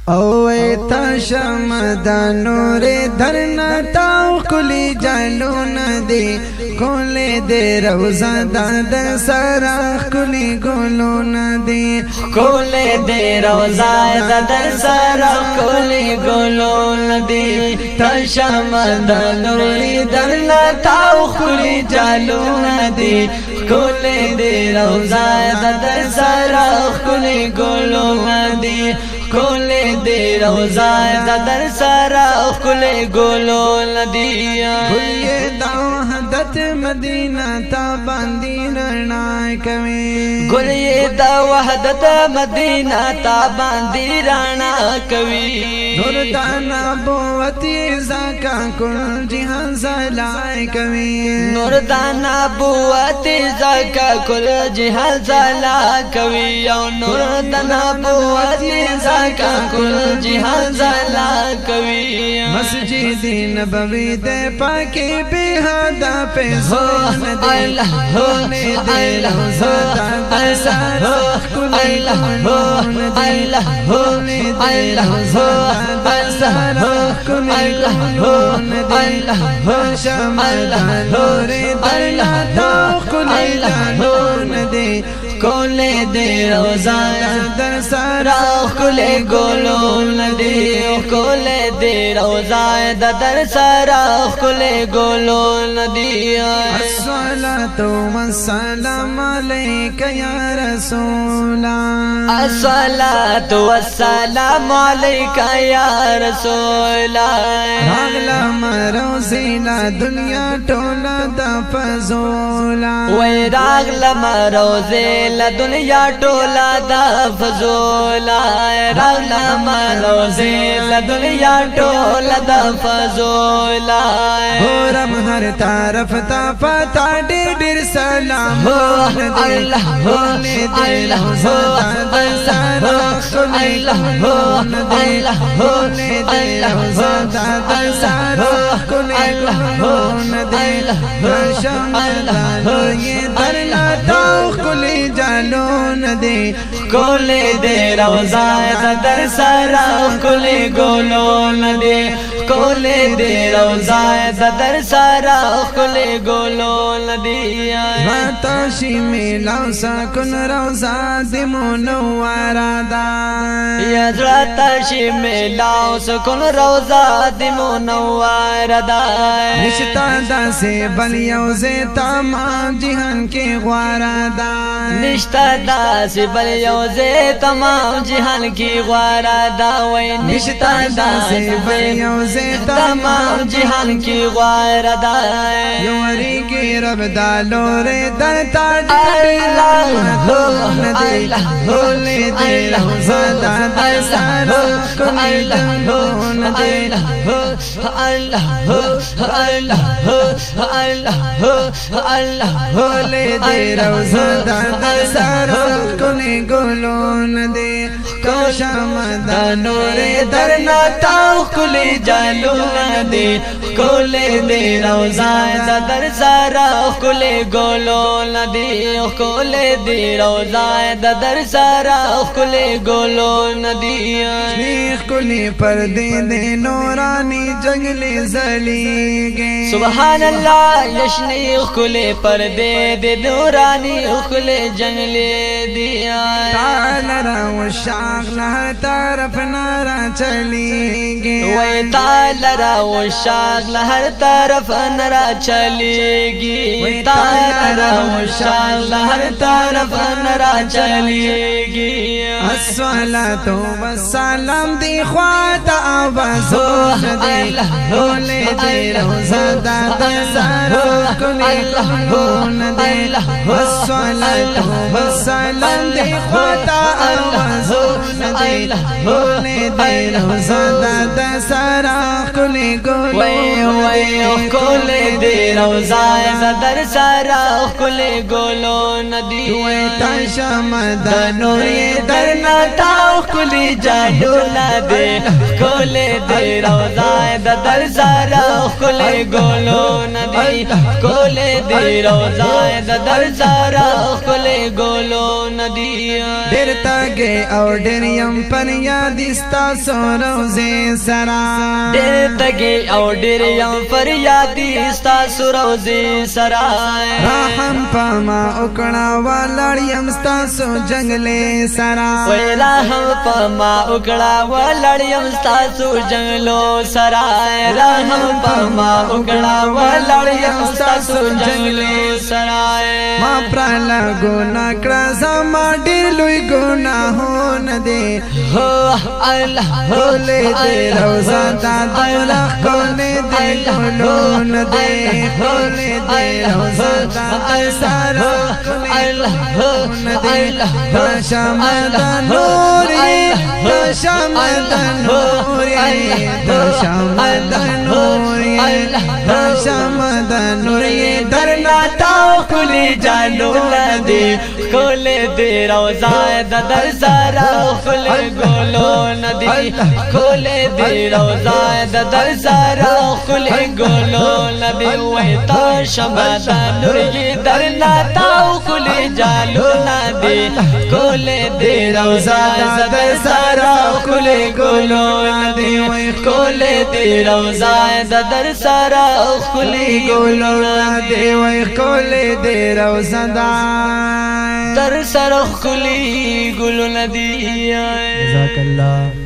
اوه تا شمدا نور درنا تاو کلی جالون دی کولی دی روزا داد سراخ کلی گلون دی کولی دی روزا داد سراخ کلی گلون دی تا شمدا نور درنا تاو کلی جالون دی کولی دی روزا داد سراخ کلی گلون دی کولی دی روزا در سارا کلی گلون دی گلی دا وحدت مدینہ تا باندی رڼا کوي گلی دا وحدت مدینہ تا باندی رڼا کوي نور دا نبوتی زکا کل جہان زلائے کوي نور دا نبوتی زکا کل جہان زلائے کوي او نور دا نبوتی زکا کل جہان زلا کوي مسجد نبوی دے پاکی بے حدا پہ زون دے ہونے دے روزہ دا سارا کلی گلون دے ہونے دے روزہ دا سارا کلی گلون دے شمدان نور درنا تا کلی گلون دے کولی دی روزا در سارا کلی گلون دی کولی دی روزا در سارا کلی گلون دی الصلاة والسلام علیک یا رسول الصلاة والسلام علیک یا رسول راغلا مروزیلا دنیا ٹولا دا فزولا وی راغلا مروزیلا دنیا ٹولا دا فزولا راغلا مروزیلا دنیا ٹولا دا فزولا گورم ہر طرف تا پتا ڈیر ڈیر سلام اللہ ہونے دے روزہ دا سارا کلی گلون دے ہونے دے روزہ دا سارا کلی گلون دے شمدان یہ درنا تاو کلی جالون دے کولی دی روزا در سارا کلی گلون دی کولی دی روزا در سارا کلی گلون دی ماتاشی میلاو سکن روزا دی منورا دا یزراتاشی میلاو سکن روزا دی منورا دا نشتا دا سے بل یوزے تمام جہان کے غوارا دا نشتا دا سی بل یوزے تمام جہان کی غوارا دا وی نشتا دا سی بل یوزے تمام جہان کی غوارا دا یوری کی رب دا لورے در تا ہونے دے روزہ دا سارا کلی گلون دے ہونے دے روزہ دا سارا کلی گلون دے شمدان نور درنا تاو کلی جالون دی کولی دی روزا در سارا کلی گلون دی کولی دی روزا در سارا کلی گلون دی شیخ کلی پردے دے نورانی جنگلی زلی گے سبحان اللہ یشنیخ کلی پردے دے نورانی کلی جنگلی دیا تالرا و شاغ لہر طرف نارا چلی گے وی تالرا و شاغ لہر طرف نارا چلی گی وی تالرا و شاغ لہر طرف نارا چلی گی الصلاة والسلام دی خوات آوازون دی ہونے دے روزہ دا سارا کلی گلون دے الصلاة والسلام دی خوات آوازون دی ہونے دے روزہ دا سارا کلی گلون دے کولی دی روزہ در سارا کلی گلون دی تا شمدان نور درنا تاو کلی جالون ندی کولې دې روزا د در سره کولې ګلو ندی کولې دې روزا د در سره کولې ګلو ندی ډېر تاګې او ډېر يم پر یاد ستا سو روزه سرا ډېر تاګې او ډېر يم پر یاد ستا سو روزه سرا رحم پما وکړه ولړ يم ستا سو جنگلې سرا وای رحم پما وکړه ولړ يم ستا سو جنگلو سرا رحم پما وکړه ولړ يم ستا سو جنگلو سرا ما پرالا ګنا کړه زما ډېر لوی ګناهونه دي هو الله کولې دې روزا دا دوله کولې دې ګلونه دي کولې دې روزا دا سارا الله شمد نوري شمد نوري شمد نوري شمد نوري درنا تاو کلی جانو ندی کولې دې روزا د در سره کولې ګلو ندی کولې دې روزا د در سره کولې ګلو ندی وای تا شمد نوري درنا تاو کلی جانو ندی کولې دې روزا د در سره کولې ګلو ندی وای کولې دې روزا د در سره کولې ګلو ندی وای کولې دې روزا در سره کولې ګلو ندی جزاک الله